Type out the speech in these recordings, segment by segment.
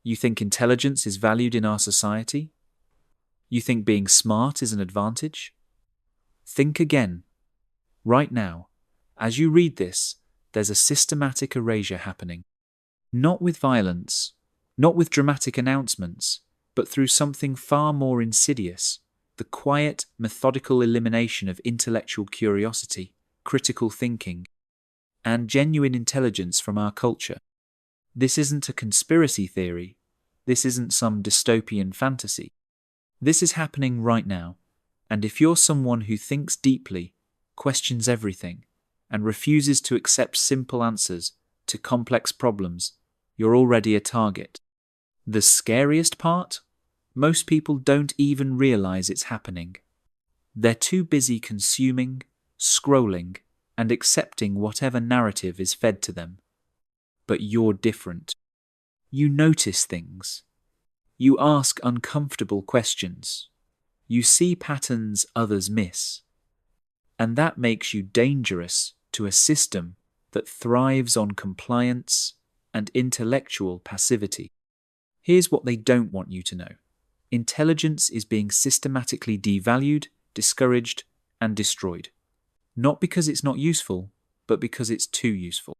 You think intelligence is valued in our society? You think being smart is an advantage? Think again. Right now, as you read this, there's a systematic erasure happening. Not with violence, not with dramatic announcements, but through something far more insidious, the quiet, methodical elimination of intellectual curiosity, critical thinking, and genuine intelligence from our culture. This isn't a conspiracy theory. This isn't some dystopian fantasy. This is happening right now, and if you're someone who thinks deeply, questions everything, and refuses to accept simple answers to complex problems, you're already a target. The scariest part? Most people don't even realize it's happening. They're too busy consuming, scrolling, and accepting whatever narrative is fed to them. But you're different. You notice things. You ask uncomfortable questions. You see patterns others miss. And that makes you dangerous to a system that thrives on compliance and intellectual passivity. Here's what they don't want you to know. Intelligence is being systematically devalued, discouraged, and destroyed. Not because it's not useful, but because it's too useful.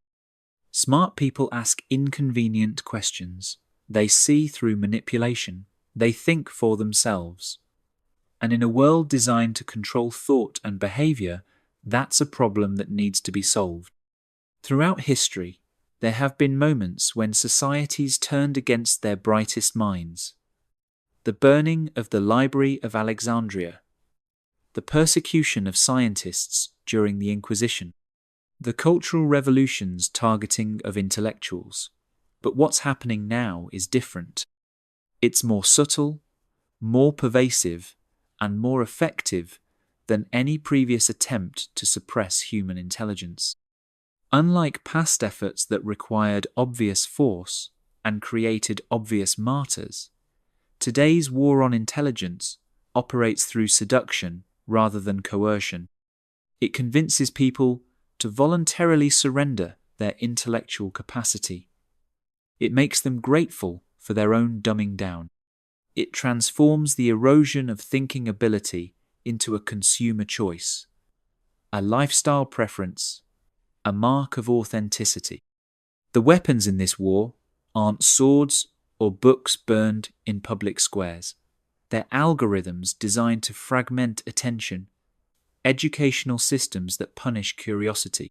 Smart people ask inconvenient questions. They see through manipulation. They think for themselves. And in a world designed to control thought and behavior, that's a problem that needs to be solved. Throughout history, there have been moments when societies turned against their brightest minds. The burning of the Library of Alexandria, the persecution of scientists during the Inquisition, the cultural revolutions targeting of intellectuals. But what's happening now is different. It's more subtle, more pervasive, and more effective than any previous attempt to suppress human intelligence. Unlike past efforts that required obvious force and created obvious martyrs, today's war on intelligence operates through seduction rather than coercion. It convinces people to voluntarily surrender their intellectual capacity. It makes them grateful for their own dumbing down. It transforms the erosion of thinking ability into a consumer choice, a lifestyle preference, a mark of authenticity. The weapons in this war aren't swords or books burned in public squares. They're algorithms designed to fragment attention, educational systems that punish curiosity,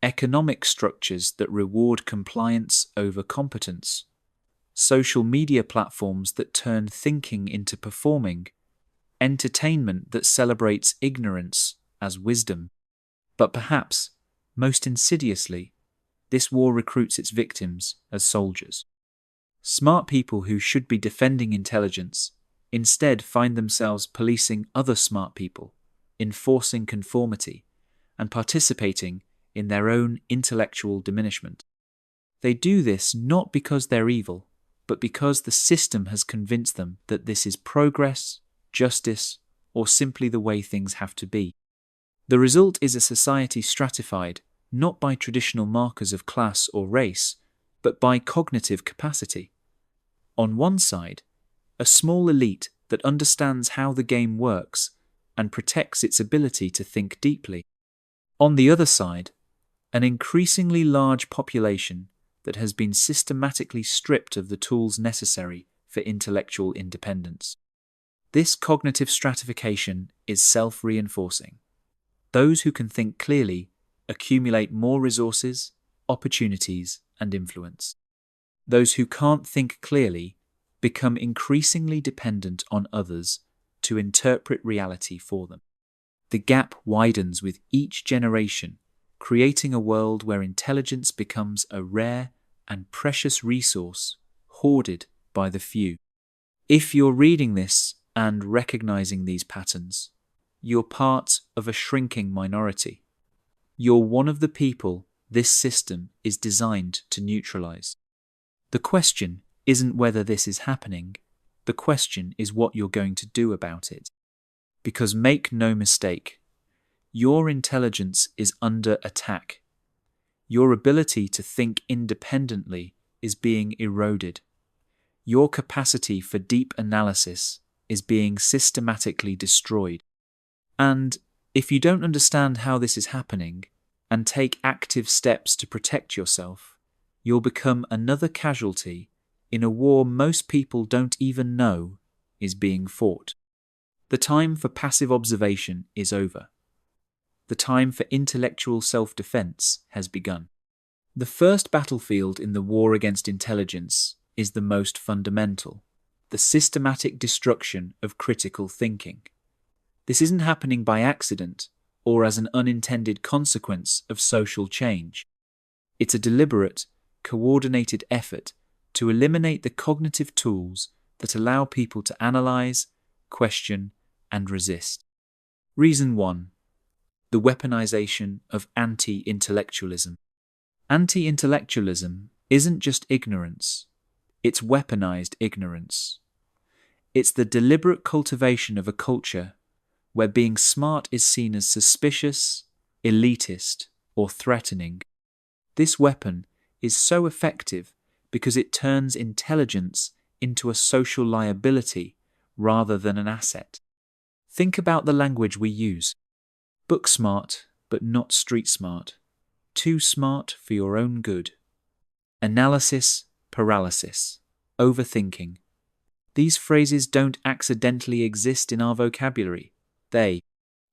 economic structures that reward compliance over competence, social media platforms that turn thinking into performing, entertainment that celebrates ignorance as wisdom. But perhaps, most insidiously, this war recruits its victims as soldiers. Smart people who should be defending intelligence instead find themselves policing other smart people, enforcing conformity, and participating in their own intellectual diminishment. They do this not because they're evil, but because the system has convinced them that this is progress, justice, or simply the way things have to be. The result is a society stratified not by traditional markers of class or race, but by cognitive capacity. On one side, a small elite that understands how the game works and protects its ability to think deeply. On the other side, an increasingly large population that has been systematically stripped of the tools necessary for intellectual independence. This cognitive stratification is self-reinforcing. Those who can think clearly accumulate more resources, opportunities, and influence. Those who can't think clearly become increasingly dependent on others to interpret reality for them. The gap widens with each generation, creating a world where intelligence becomes a rare and precious resource hoarded by the few. If you're reading this and recognizing these patterns, you're part of a shrinking minority. You're one of the people this system is designed to neutralize. The question isn't whether this is happening. The question is what you're going to do about it. Because make no mistake, your intelligence is under attack. Your ability to think independently is being eroded. Your capacity for deep analysis is being systematically destroyed. And if you don't understand how this is happening and take active steps to protect yourself, you'll become another casualty in a war most people don't even know is being fought. The time for passive observation is over. The time for intellectual self-defense has begun. The first battlefield in the war against intelligence is the most fundamental, the systematic destruction of critical thinking. This isn't happening by accident or as an unintended consequence of social change. It's a deliberate, coordinated effort to eliminate the cognitive tools that allow people to analyze, question, and resist. Reason 1. The weaponization of anti-intellectualism. Anti-intellectualism isn't just ignorance, it's weaponized ignorance. It's the deliberate cultivation of a culture where being smart is seen as suspicious, elitist, or threatening. This weapon is so effective because it turns intelligence into a social liability rather than an asset. Think about the language we use. Book smart, but not street smart. Too smart for your own good. Analysis, paralysis, overthinking. These phrases don't accidentally exist in our vocabulary. They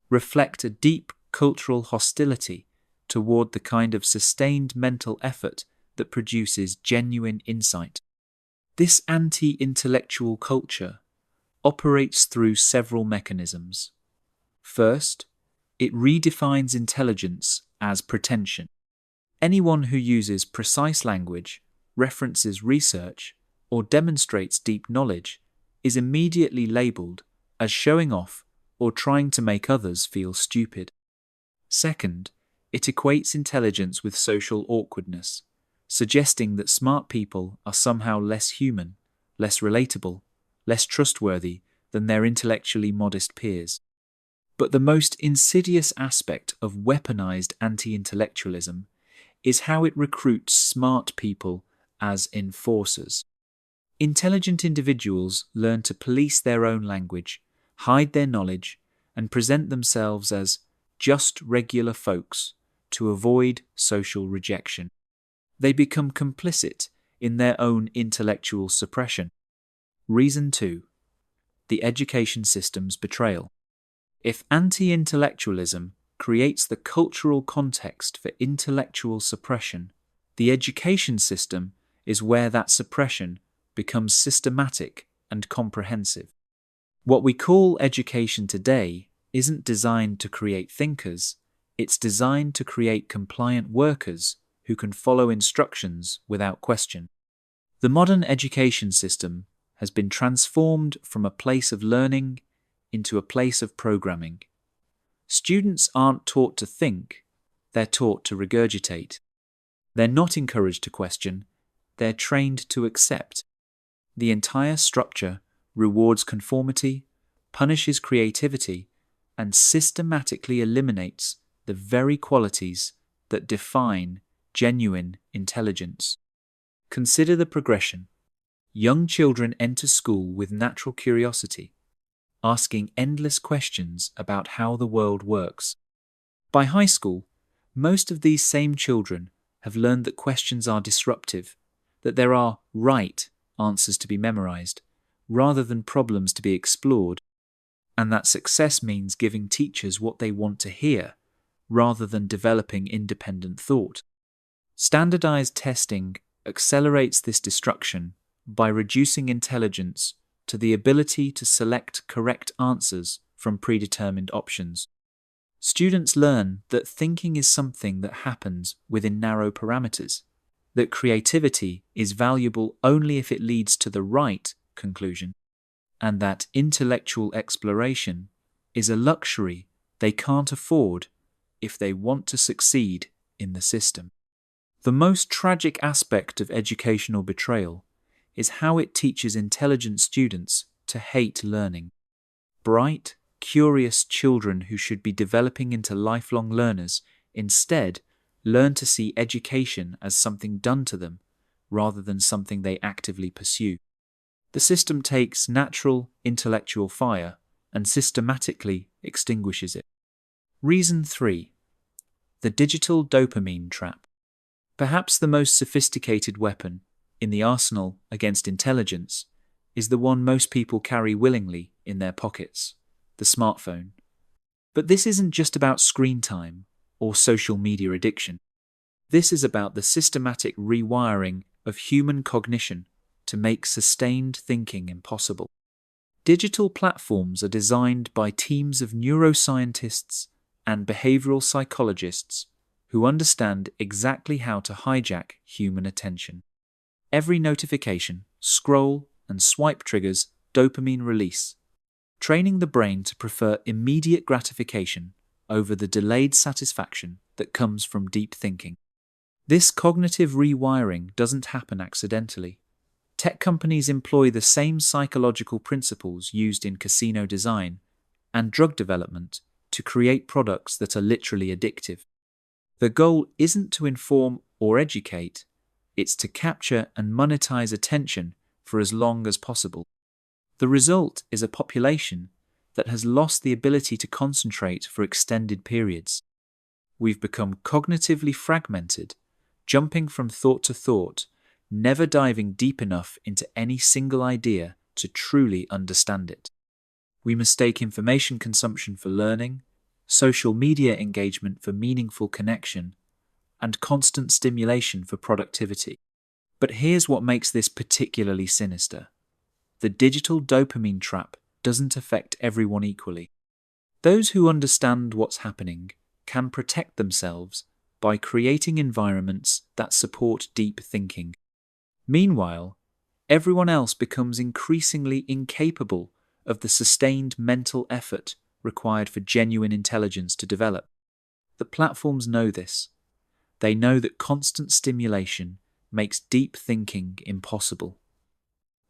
reflect a deep cultural hostility toward the kind of sustained mental effort that produces genuine insight. This anti-intellectual culture operates through several mechanisms. First, it redefines intelligence as pretension. Anyone who uses precise language, references research, or demonstrates deep knowledge is immediately labeled as showing off or trying to make others feel stupid. Second, it equates intelligence with social awkwardness, suggesting that smart people are somehow less human, less relatable, less trustworthy than their intellectually modest peers. But the most insidious aspect of weaponized anti-intellectualism is how it recruits smart people as enforcers. Intelligent individuals learn to police their own language, hide their knowledge, and present themselves as just regular folks to avoid social rejection. They become complicit in their own intellectual suppression. Reason 2. The education system's betrayal. If anti-intellectualism creates the cultural context for intellectual suppression, the education system is where that suppression becomes systematic and comprehensive. What we call education today isn't designed to create thinkers, it's designed to create compliant workers who can follow instructions without question. The modern education system has been transformed from a place of learning into a place of programming. Students aren't taught to think, they're taught to regurgitate. They're not encouraged to question, they're trained to accept. The entire structure rewards conformity, punishes creativity, and systematically eliminates the very qualities that define genuine intelligence. Consider the progression. Young children enter school with natural curiosity, asking endless questions about how the world works. By high school, most of these same children have learned that questions are disruptive, that there are right answers to be memorized, rather than problems to be explored, and that success means giving teachers what they want to hear, rather than developing independent thought. Standardized testing accelerates this destruction by reducing intelligence to the ability to select correct answers from predetermined options. Students learn that thinking is something that happens within narrow parameters, that creativity is valuable only if it leads to the right conclusion, and that intellectual exploration is a luxury they can't afford if they want to succeed in the system. The most tragic aspect of educational betrayal is how it teaches intelligent students to hate learning. Bright, curious children who should be developing into lifelong learners instead learn to see education as something done to them rather than something they actively pursue. The system takes natural intellectual fire and systematically extinguishes it. Reason 3. The digital dopamine trap. Perhaps the most sophisticated weapon in the arsenal against intelligence is the one most people carry willingly in their pockets, the smartphone. But this isn't just about screen time or social media addiction. This is about the systematic rewiring of human cognition to make sustained thinking impossible. Digital platforms are designed by teams of neuroscientists and behavioral psychologists who understand exactly how to hijack human attention. Every notification, scroll, and swipe triggers dopamine release, training the brain to prefer immediate gratification over the delayed satisfaction that comes from deep thinking. This cognitive rewiring doesn't happen accidentally. Tech companies employ the same psychological principles used in casino design and drug development to create products that are literally addictive. The goal isn't to inform or educate, it's to capture and monetize attention for as long as possible. The result is a population that has lost the ability to concentrate for extended periods. We've become cognitively fragmented, jumping from thought to thought, never diving deep enough into any single idea to truly understand it. We mistake information consumption for learning, social media engagement for meaningful connection, and constant stimulation for productivity. But here's what makes this particularly sinister. The digital dopamine trap doesn't affect everyone equally. Those who understand what's happening can protect themselves by creating environments that support deep thinking. Meanwhile, everyone else becomes increasingly incapable of the sustained mental effort required for genuine intelligence to develop. The platforms know this. They know that constant stimulation makes deep thinking impossible.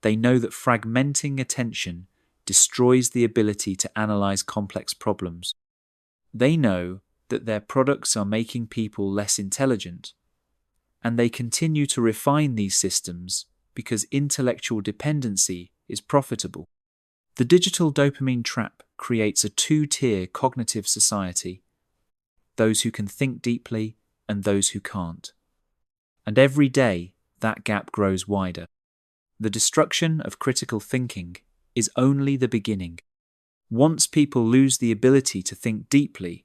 They know that fragmenting attention destroys the ability to analyze complex problems. They know that their products are making people less intelligent, and they continue to refine these systems because intellectual dependency is profitable. The digital dopamine trap creates a two-tier cognitive society, those who can think deeply and those who can't. And every day, that gap grows wider. The destruction of critical thinking is only the beginning. Once people lose the ability to think deeply,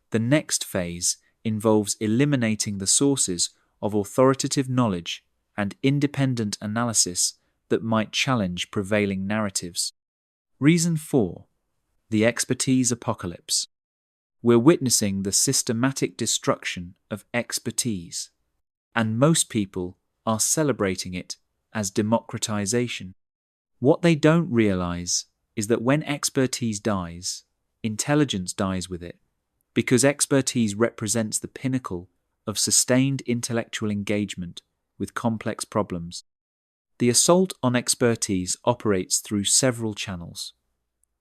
the next phase involves eliminating the sources of authoritative knowledge and independent analysis that might challenge prevailing narratives. Reason 4. The expertise apocalypse. We're witnessing the systematic destruction of expertise, and most people are celebrating it as democratization. What they don't realize is that when expertise dies, intelligence dies with it, because expertise represents the pinnacle of sustained intellectual engagement with complex problems. The assault on expertise operates through several channels.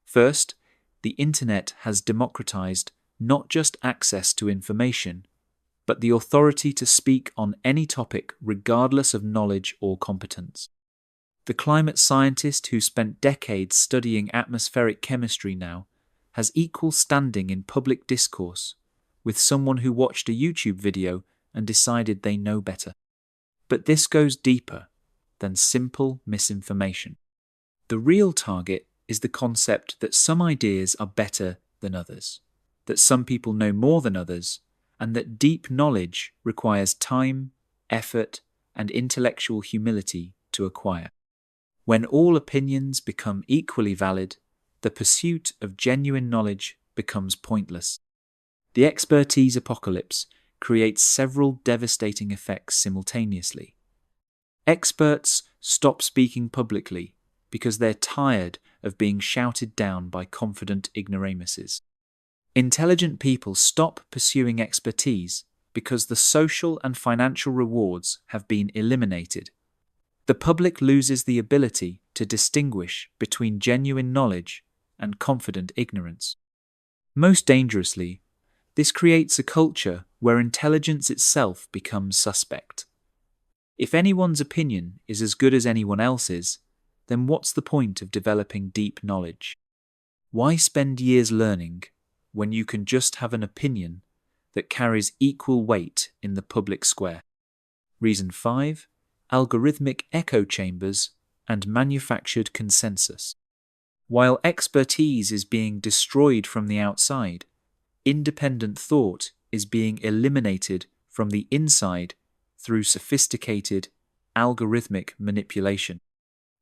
First, the internet has democratized not just access to information, but the authority to speak on any topic regardless of knowledge or competence. The climate scientist who spent decades studying atmospheric chemistry now has equal standing in public discourse with someone who watched a YouTube video and decided they know better. But this goes deeper than simple misinformation. The real target is the concept that some ideas are better than others, that some people know more than others, and that deep knowledge requires time, effort, and intellectual humility to acquire. When all opinions become equally valid, the pursuit of genuine knowledge becomes pointless. The expertise apocalypse creates several devastating effects simultaneously. Experts stop speaking publicly because they're tired of being shouted down by confident ignoramuses. Intelligent people stop pursuing expertise because the social and financial rewards have been eliminated. The public loses the ability to distinguish between genuine knowledge and confident ignorance. Most dangerously, this creates a culture where intelligence itself becomes suspect. If anyone's opinion is as good as anyone else's, then what's the point of developing deep knowledge? Why spend years learning when you can just have an opinion that carries equal weight in the public square? Reason 5. Algorithmic echo chambers and manufactured consensus. While expertise is being destroyed from the outside, independent thought is being eliminated from the inside through sophisticated algorithmic manipulation.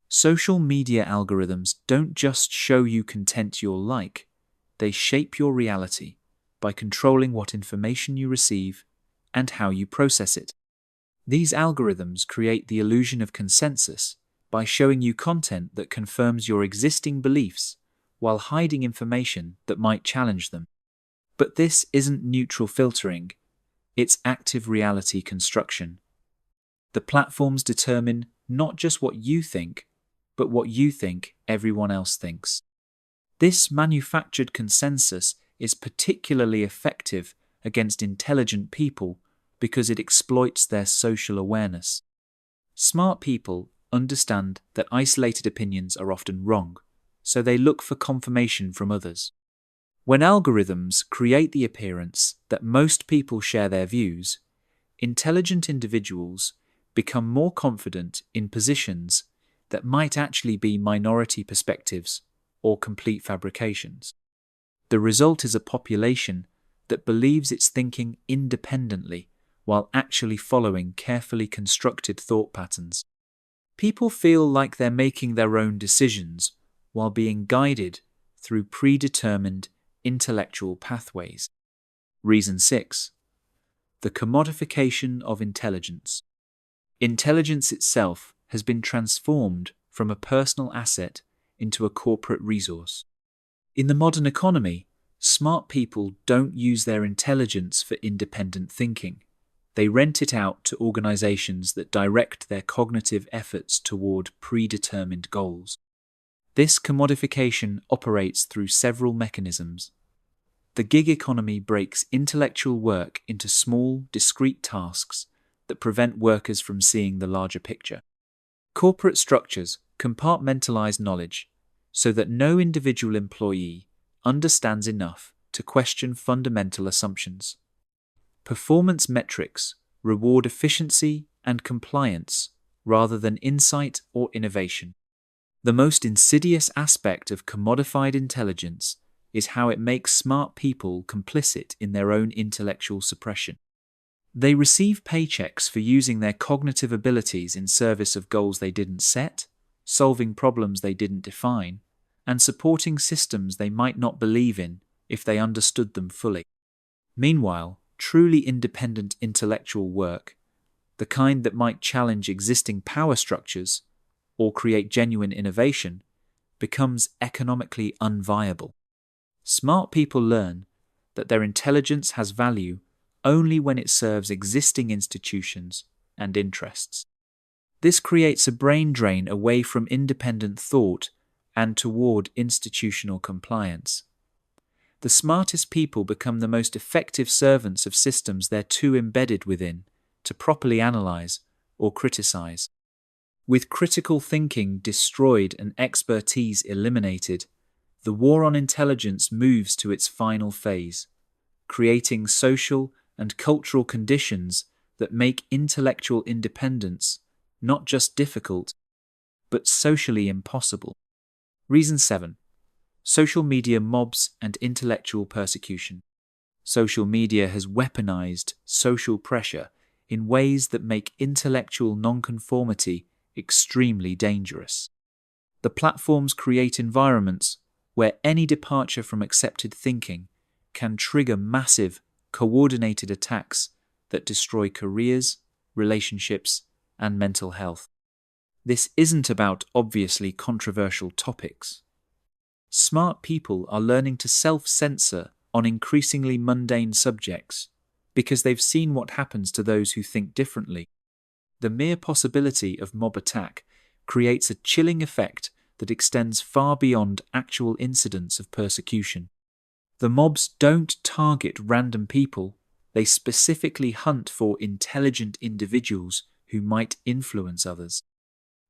Social media algorithms don't just show you content you'll like, they shape your reality by controlling what information you receive and how you process it. These algorithms create the illusion of consensus by showing you content that confirms your existing beliefs while hiding information that might challenge them. But this isn't neutral filtering, it's active reality construction. The platforms determine not just what you think, but what you think everyone else thinks. This manufactured consensus is particularly effective against intelligent people because it exploits their social awareness. Smart people understand that isolated opinions are often wrong, so they look for confirmation from others. When algorithms create the appearance that most people share their views, intelligent individuals become more confident in positions that might actually be minority perspectives or complete fabrications. The result is a population that believes it's thinking independently while actually following carefully constructed thought patterns. People feel like they're making their own decisions while being guided through predetermined intellectual pathways. Reason 6. The commodification of intelligence. Intelligence itself has been transformed from a personal asset into a corporate resource. In the modern economy, smart people don't use their intelligence for independent thinking. They rent it out to organizations that direct their cognitive efforts toward predetermined goals. This commodification operates through several mechanisms. The gig economy breaks intellectual work into small, discrete tasks that prevent workers from seeing the larger picture. Corporate structures compartmentalize knowledge so that no individual employee understands enough to question fundamental assumptions. Performance metrics reward efficiency and compliance rather than insight or innovation. The most insidious aspect of commodified intelligence is how it makes smart people complicit in their own intellectual suppression. They receive paychecks for using their cognitive abilities in service of goals they didn't set, solving problems they didn't define, and supporting systems they might not believe in if they understood them fully. Meanwhile, truly independent intellectual work, the kind that might challenge existing power structures or create genuine innovation, becomes economically unviable. Smart people learn that their intelligence has value only when it serves existing institutions and interests. This creates a brain drain away from independent thought and toward institutional compliance. The smartest people become the most effective servants of systems they're too embedded within to properly analyze or criticize. With critical thinking destroyed and expertise eliminated, the war on intelligence moves to its final phase, creating social and cultural conditions that make intellectual independence not just difficult, but socially impossible. Reason 7. Social media mobs and intellectual persecution. Social media has weaponized social pressure in ways that make intellectual nonconformity extremely dangerous. The platforms create environments where any departure from accepted thinking can trigger massive, coordinated attacks that destroy careers, relationships, and mental health. This isn't about obviously controversial topics. Smart people are learning to self-censor on increasingly mundane subjects because they've seen what happens to those who think differently. The mere possibility of mob attack creates a chilling effect that extends far beyond actual incidents of persecution. The mobs don't target random people, they specifically hunt for intelligent individuals who might influence others.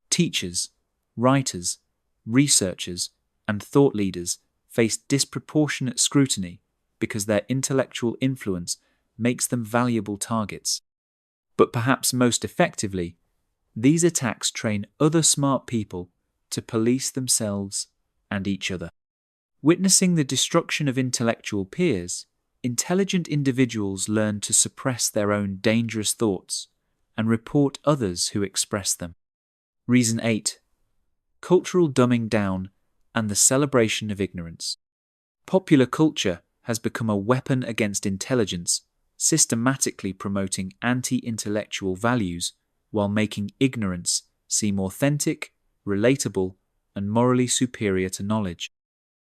Teachers, writers, researchers, and thought leaders face disproportionate scrutiny because their intellectual influence makes them valuable targets. But perhaps most effectively, these attacks train other smart people to police themselves and each other. Witnessing the destruction of intellectual peers, intelligent individuals learn to suppress their own dangerous thoughts and report others who express them. Reason 8. Cultural dumbing down and the celebration of ignorance. Popular culture has become a weapon against intelligence, systematically promoting anti-intellectual values while making ignorance seem authentic, relatable, and morally superior to knowledge.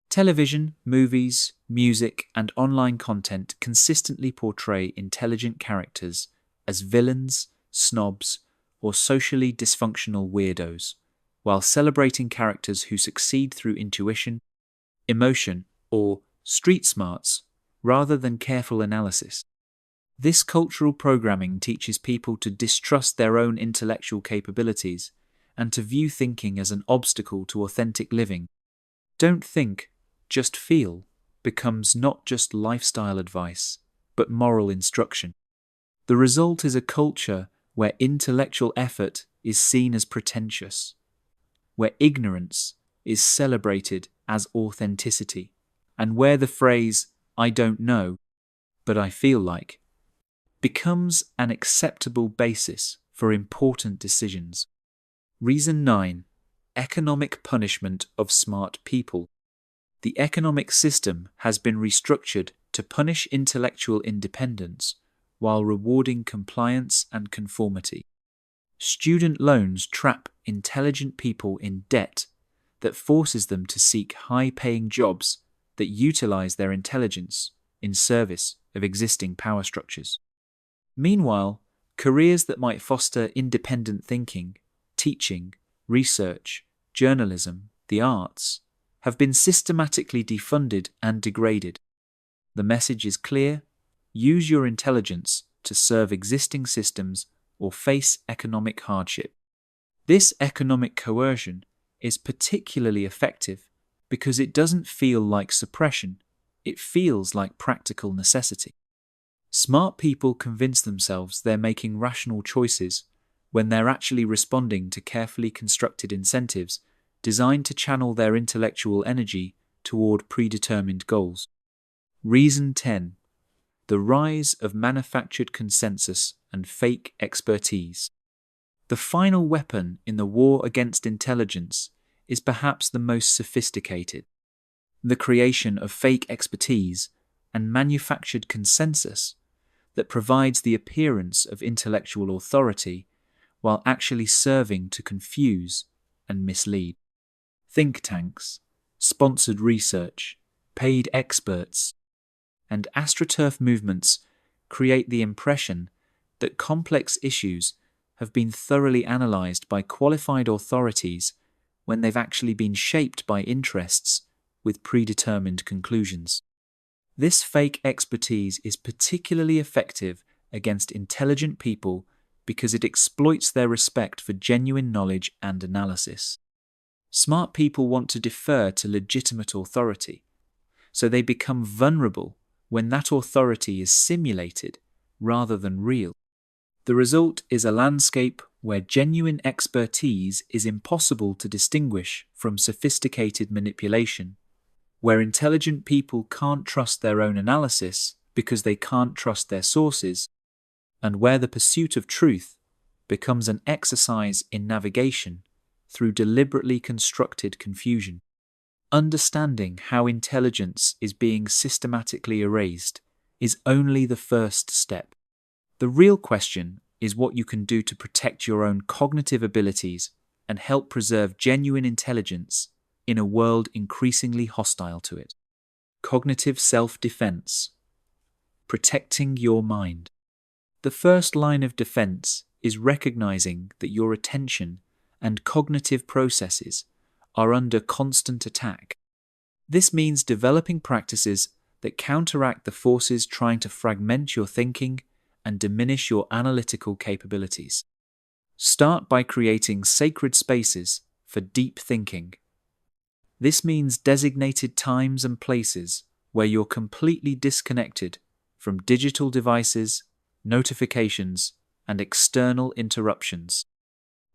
Television, movies, music, and online content consistently portray intelligent characters as villains, snobs, or socially dysfunctional weirdos, while celebrating characters who succeed through intuition, emotion, or street smarts rather than careful analysis. This cultural programming teaches people to distrust their own intellectual capabilities and to view thinking as an obstacle to authentic living. Don't think, just feel becomes not just lifestyle advice, but moral instruction. The result is a culture where intellectual effort is seen as pretentious, where ignorance is celebrated as authenticity, and where the phrase, "I don't know, but I feel like," becomes an acceptable basis for important decisions. Reason 9. Economic punishment of smart people. The economic system has been restructured to punish intellectual independence while rewarding compliance and conformity. Student loans trap intelligent people in debt that forces them to seek high-paying jobs that utilize their intelligence in service of existing power structures. Meanwhile, careers that might foster independent thinking, teaching, research, journalism, the arts, have been systematically defunded and degraded. The message is clear: use your intelligence to serve existing systems or face economic hardship. This economic coercion is particularly effective because it doesn't feel like suppression, it feels like practical necessity. Smart people convince themselves they're making rational choices when they're actually responding to carefully constructed incentives designed to channel their intellectual energy toward predetermined goals. Reason 10. The rise of manufactured consensus and fake expertise. The final weapon in the war against intelligence is perhaps the most sophisticated: the creation of fake expertise and manufactured consensus that provides the appearance of intellectual authority while actually serving to confuse and mislead. Think tanks, sponsored research, paid experts, and astroturf movements create the impression that complex issues have been thoroughly analysed by qualified authorities when they've actually been shaped by interests with predetermined conclusions. This fake expertise is particularly effective against intelligent people because it exploits their respect for genuine knowledge and analysis. Smart people want to defer to legitimate authority, so they become vulnerable when that authority is simulated rather than real. The result is a landscape where genuine expertise is impossible to distinguish from sophisticated manipulation, where intelligent people can't trust their own analysis because they can't trust their sources, and where the pursuit of truth becomes an exercise in navigation through deliberately constructed confusion. Understanding how intelligence is being systematically erased is only the first step. The real question is what you can do to protect your own cognitive abilities and help preserve genuine intelligence in a world increasingly hostile to it. Cognitive self-defense. Protecting your mind. The first line of defense is recognizing that your attention and cognitive processes are under constant attack. This means developing practices that counteract the forces trying to fragment your thinking and diminish your analytical capabilities. Start by creating sacred spaces for deep thinking. This means designated times and places where you're completely disconnected from digital devices, notifications, and external interruptions.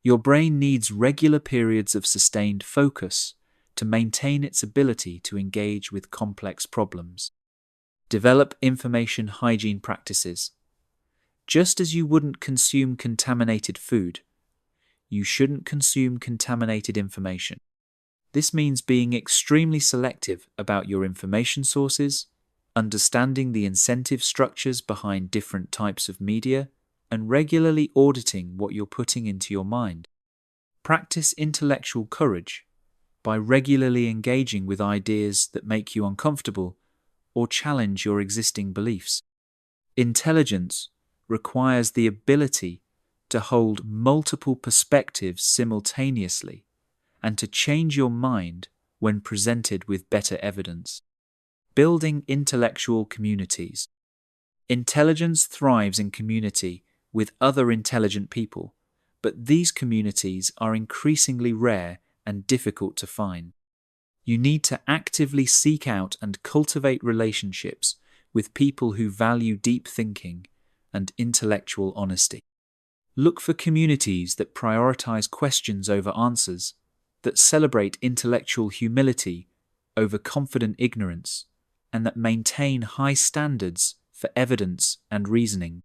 Your brain needs regular periods of sustained focus to maintain its ability to engage with complex problems. Develop information hygiene practices. Just as you wouldn't consume contaminated food, you shouldn't consume contaminated information. This means being extremely selective about your information sources, understanding the incentive structures behind different types of media, and regularly auditing what you're putting into your mind. Practice intellectual courage by regularly engaging with ideas that make you uncomfortable or challenge your existing beliefs. Intelligence requires the ability to hold multiple perspectives simultaneously and to change your mind when presented with better evidence. Building intellectual communities. Intelligence thrives in community with other intelligent people, but these communities are increasingly rare and difficult to find. You need to actively seek out and cultivate relationships with people who value deep thinking and intellectual honesty. Look for communities that prioritize questions over answers, that celebrate intellectual humility over confident ignorance, and that maintain high standards for evidence and reasoning.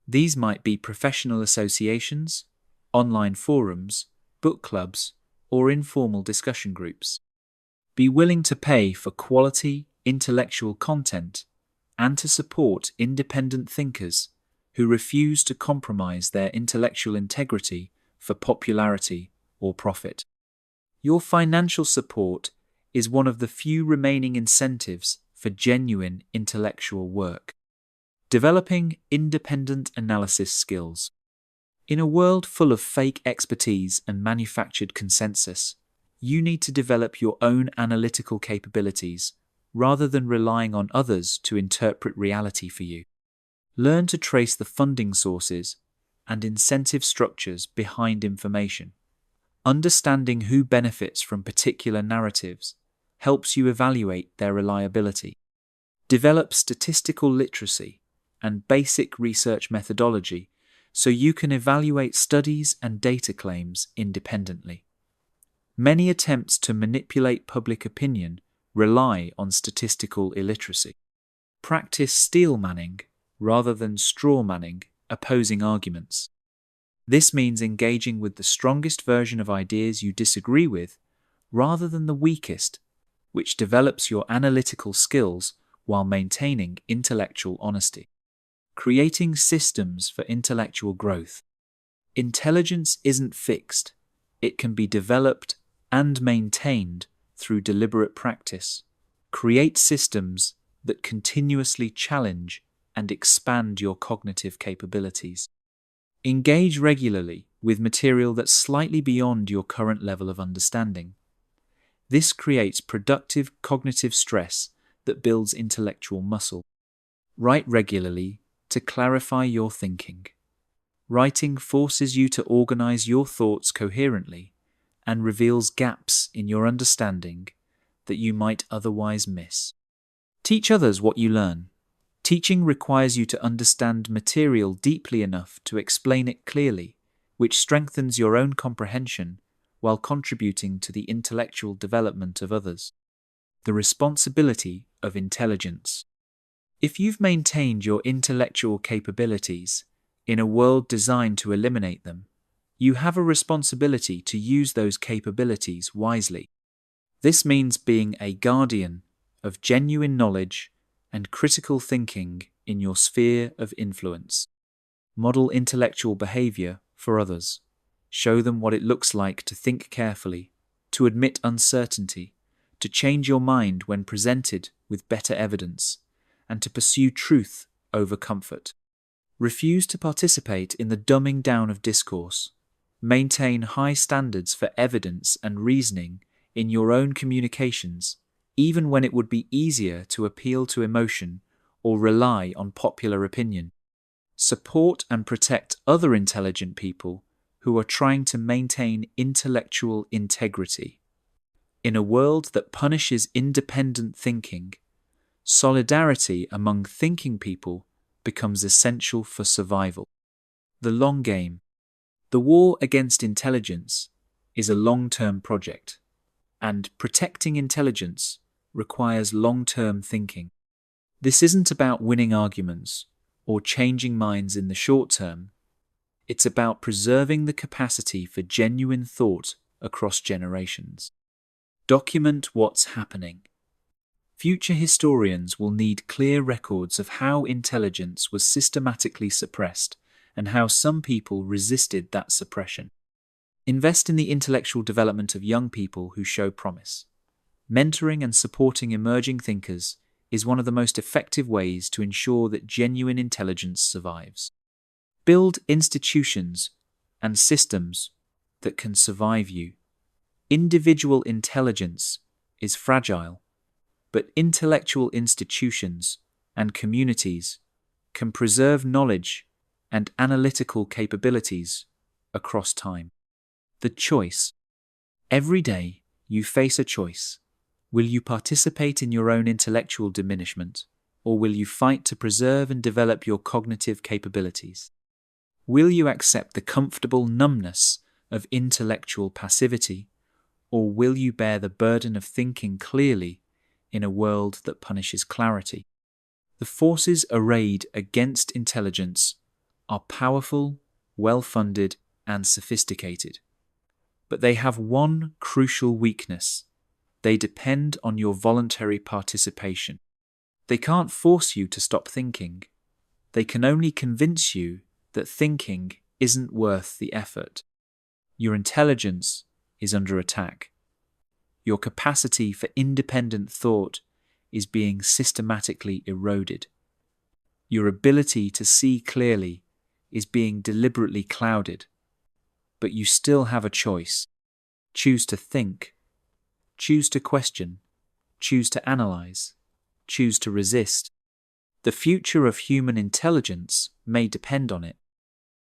These might be professional associations, online forums, book clubs, or informal discussion groups. Be willing to pay for quality intellectual content and to support independent thinkers who refuse to compromise their intellectual integrity for popularity or profit. Your financial support is one of the few remaining incentives for genuine intellectual work. Developing independent analysis skills. In a world full of fake expertise and manufactured consensus, you need to develop your own analytical capabilities rather than relying on others to interpret reality for you. Learn to trace the funding sources and incentive structures behind information. Understanding who benefits from particular narratives helps you evaluate their reliability. Develop statistical literacy and basic research methodology so you can evaluate studies and data claims independently. Many attempts to manipulate public opinion rely on statistical illiteracy. Practice steel manning rather than straw manning opposing arguments. This means engaging with the strongest version of ideas you disagree with rather than the weakest, which develops your analytical skills while maintaining intellectual honesty. Creating systems for intellectual growth. Intelligence isn't fixed. It can be developed and maintained through deliberate practice. Create systems that continuously challenge and expand your cognitive capabilities. Engage regularly with material that's slightly beyond your current level of understanding. This creates productive cognitive stress that builds intellectual muscle. Write regularly to clarify your thinking. Writing forces you to organize your thoughts coherently and reveals gaps in your understanding that you might otherwise miss. Teach others what you learn. Teaching requires you to understand material deeply enough to explain it clearly, which strengthens your own comprehension while contributing to the intellectual development of others. The responsibility of intelligence. If you've maintained your intellectual capabilities in a world designed to eliminate them, you have a responsibility to use those capabilities wisely. This means being a guardian of genuine knowledge and critical thinking in your sphere of influence. Model intellectual behavior for others. Show them what it looks like to think carefully, to admit uncertainty, to change your mind when presented with better evidence, and to pursue truth over comfort. Refuse to participate in the dumbing down of discourse. Maintain high standards for evidence and reasoning in your own communications, even when it would be easier to appeal to emotion or rely on popular opinion. Support and protect other intelligent people who are trying to maintain intellectual integrity. In a world that punishes independent thinking, solidarity among thinking people becomes essential for survival. The long game. The war against intelligence is a long-term project, and protecting intelligence requires long-term thinking. This isn't about winning arguments or changing minds in the short term. It's about preserving the capacity for genuine thought across generations. Document what's happening. Future historians will need clear records of how intelligence was systematically suppressed and how some people resisted that suppression. Invest in the intellectual development of young people who show promise. Mentoring and supporting emerging thinkers is one of the most effective ways to ensure that genuine intelligence survives. Build institutions and systems that can survive you. Individual intelligence is fragile, but intellectual institutions and communities can preserve knowledge and analytical capabilities across time. The choice. Every day you face a choice. Will you participate in your own intellectual diminishment, or will you fight to preserve and develop your cognitive capabilities? Will you accept the comfortable numbness of intellectual passivity, or will you bear the burden of thinking clearly in a world that punishes clarity? The forces arrayed against intelligence are powerful, well-funded, and sophisticated. But they have one crucial weakness. They depend on your voluntary participation. They can't force you to stop thinking. They can only convince you that thinking isn't worth the effort. Your intelligence is under attack. Your capacity for independent thought is being systematically eroded. Your ability to see clearly is being deliberately clouded. But you still have a choice. Choose to think. Choose to question. Choose to analyze. Choose to resist. The future of human intelligence may depend on it.